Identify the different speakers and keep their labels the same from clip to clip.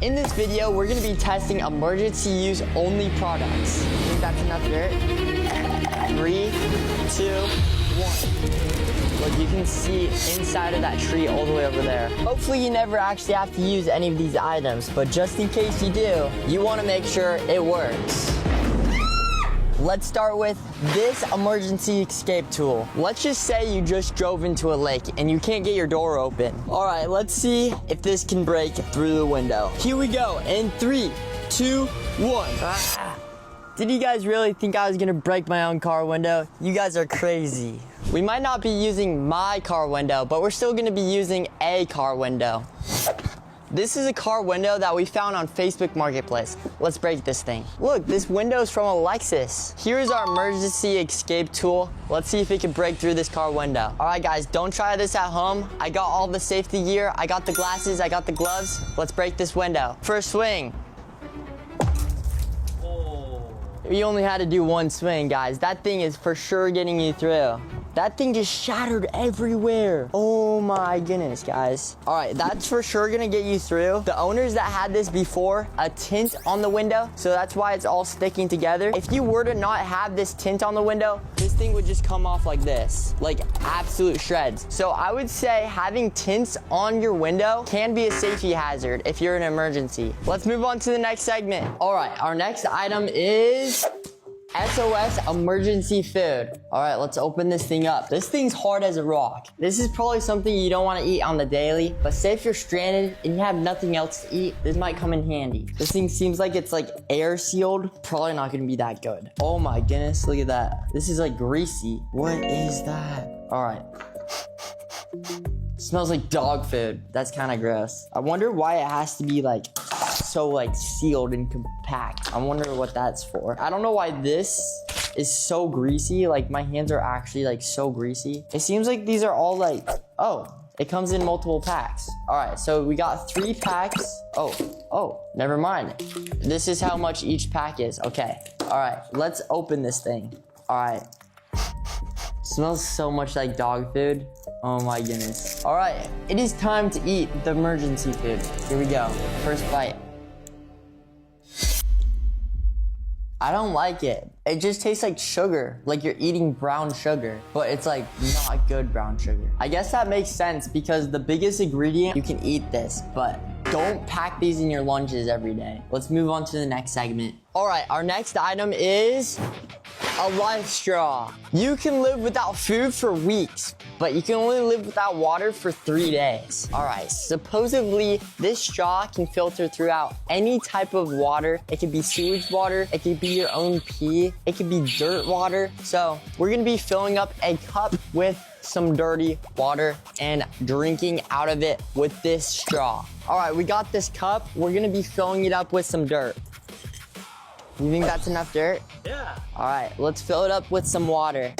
Speaker 1: In this video, we're gonna be testing emergency use only products. I think that's enough dirt. 3, 2, 1. Look, you can see inside of that tree all the way over there. Hopefully you never actually have to use any of these items, but just in case you do, you wanna make sure it works. Let's start with this emergency escape tool. Let's just say you just drove into a lake and you can't get your door open. All right, let's see if this can break through the window. Here we go, in 3, 2, 1. Did you guys really think I was gonna break my own car window? You guys are crazy. We might not be using my car window, but we're still gonna be using a car window. This is a car window that we found on Facebook Marketplace. Let's break this thing. Look, this window is from a Lexus. Here's our emergency escape tool. Let's see if it can break through this car window. All right, guys, don't try this at home. I got all the safety gear. I got the glasses. I got the gloves. Let's break this window. First swing. You only had to do one swing, guys. That thing is for sure getting you through. That thing just shattered everywhere. Oh my goodness, guys. All right, that's for sure gonna get you through. The owners that had this before, a tint on the window, so that's why it's all sticking together. If you were to not have this tint on the window, this thing would just come off like this, like absolute shreds. So I would say having tints on your window can be a safety hazard if you're in an emergency. Let's move on to the next segment. All right, our next item is SOS emergency food. All right, let's open this thing up. This thing's hard as a rock. This is probably something you don't want to eat on the daily, but say if you're stranded and you have nothing else to eat, this might come in handy. This thing seems like it's like air sealed. Probably not gonna be that good. Oh my goodness, look at that. This is like greasy. What is that? All right. Smells like dog food. That's kind of gross. I wonder why it has to be like so like sealed and compact. I wonder what that's for. I don't know why this is so greasy. Like my hands are actually like so greasy. It seems like these are all like, oh, it comes in multiple packs. All right, so we got 3 packs. Oh, never mind. This is how much each pack is. Okay, all right, let's open this thing. All right. Smells so much like dog food. Oh my goodness. All right, it is time to eat the emergency food. Here we go, first bite. I don't like it. It just tastes like sugar, like you're eating brown sugar, but it's like not good brown sugar. I guess that makes sense because the biggest ingredient, you can eat this, but don't pack these in your lunches every day. Let's move on to the next segment. All right, our next item is a life straw. You can live without food for weeks, but you can only live without water for 3 days. All right, supposedly this straw can filter throughout any type of water. It could be sewage water, it could be your own pee, it could be dirt water. So we're gonna be filling up a cup with some dirty water and drinking out of it with this straw. All right, we got this cup. We're gonna be filling it up with some dirt. You think that's enough dirt?
Speaker 2: Yeah.
Speaker 1: All right, let's fill it up with some water.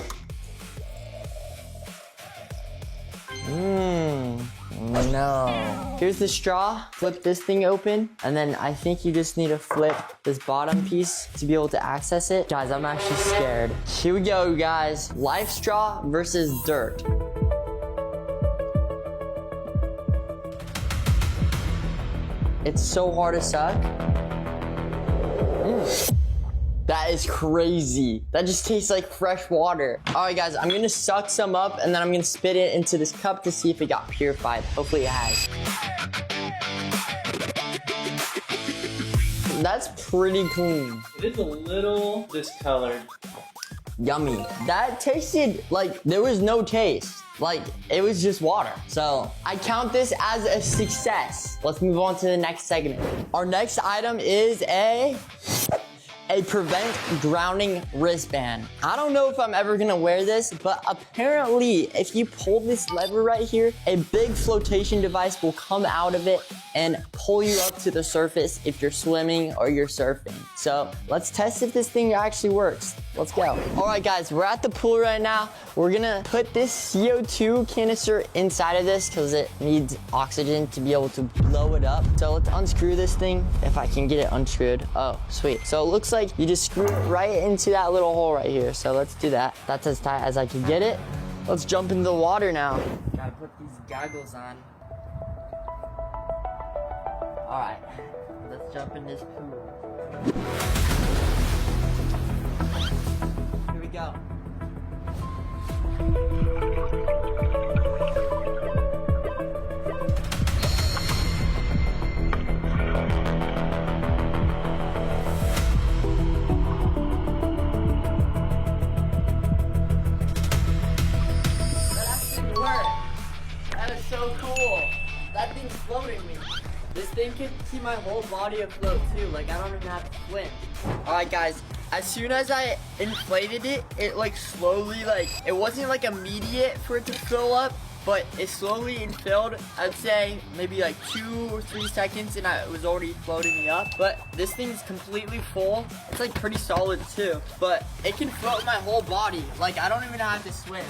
Speaker 1: No. Here's the straw. Flip this thing open, and then I think you just need to flip this bottom piece to be able to access it. Guys, I'm actually scared. Here we go, guys. Life straw versus dirt. It's so hard to suck. That is crazy. That just tastes like fresh water. All right, guys, I'm gonna suck some up and then I'm gonna spit it into this cup to see if it got purified. Hopefully it has. That's pretty clean.
Speaker 2: It is a little discolored.
Speaker 1: Yummy. That tasted like there was no taste. Like it was just water. So I count this as a success. Let's move on to the next segment. Our next item is a prevent drowning wristband. I don't know if I'm ever gonna wear this, but apparently if you pull this lever right here, a big flotation device will come out of it and pull you up to the surface if you're swimming or you're surfing. So let's test if this thing actually works. Let's go. All right, guys, we're at the pool right now. We're gonna put this CO2 canister inside of this because it needs oxygen to be able to blow it up. So let's unscrew this thing if I can get it unscrewed. Oh, sweet. So it looks like you just screw it right into that little hole right here. So let's do that. That's as tight as I can get it. Let's jump into the water now. Gotta put these goggles on. All right, let's jump in this pool. Here we go. That actually worked. That is so cool. That thing's floating me. This thing can keep my whole body afloat too. Like I don't even have to swim. Alright guys, as soon as I inflated it, it like slowly it wasn't like immediate for it to fill up, but it slowly infilled. I'd say maybe like 2 or 3 seconds and it was already floating me up. But this thing's completely full. It's like pretty solid too. But it can float my whole body. Like I don't even have to swim.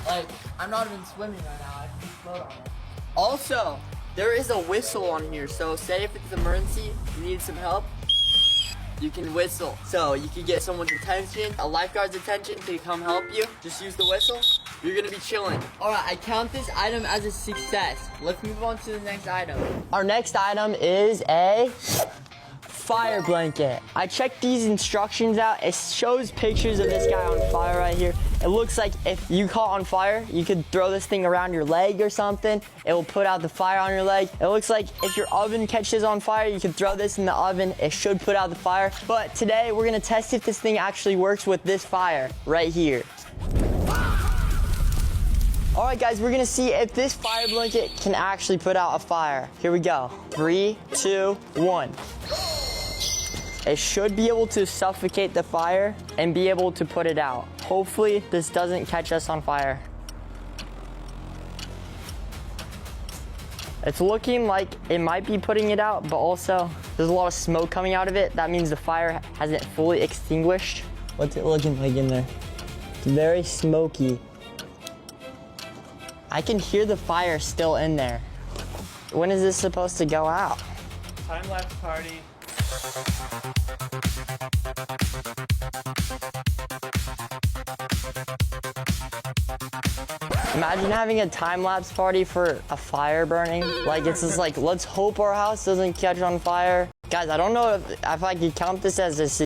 Speaker 1: Like I'm not even swimming right now. I can float on it. Also, there is a whistle on here, so say if it's an emergency, you need some help, you can whistle. So you can get someone's attention, a lifeguard's attention to come help you. Just use the whistle, you're gonna be chilling. All right, I count this item as a success. Let's move on to the next item. Our next item is a fire blanket. I checked these instructions out. It shows pictures of this guy on fire right here. It looks like if you caught on fire, you could throw this thing around your leg or something. It will put out the fire on your leg. It looks like if your oven catches on fire, you can throw this in the oven. It should put out the fire. But today we're gonna test if this thing actually works with this fire right here. All right guys, we're gonna see if this fire blanket can actually put out a fire. Here we go. 3, 2, 1. It should be able to suffocate the fire and be able to put it out. Hopefully this doesn't catch us on fire. It's looking like it might be putting it out, but also there's a lot of smoke coming out of it. That means the fire hasn't fully extinguished. What's it looking like in there? It's very smoky. I can hear the fire still in there. When is this supposed to go out?
Speaker 2: Time-lapse party.
Speaker 1: Imagine having a time-lapse party for a fire burning. Like it's just like, let's hope our house doesn't catch on fire. Guys, I don't know if I could count this as a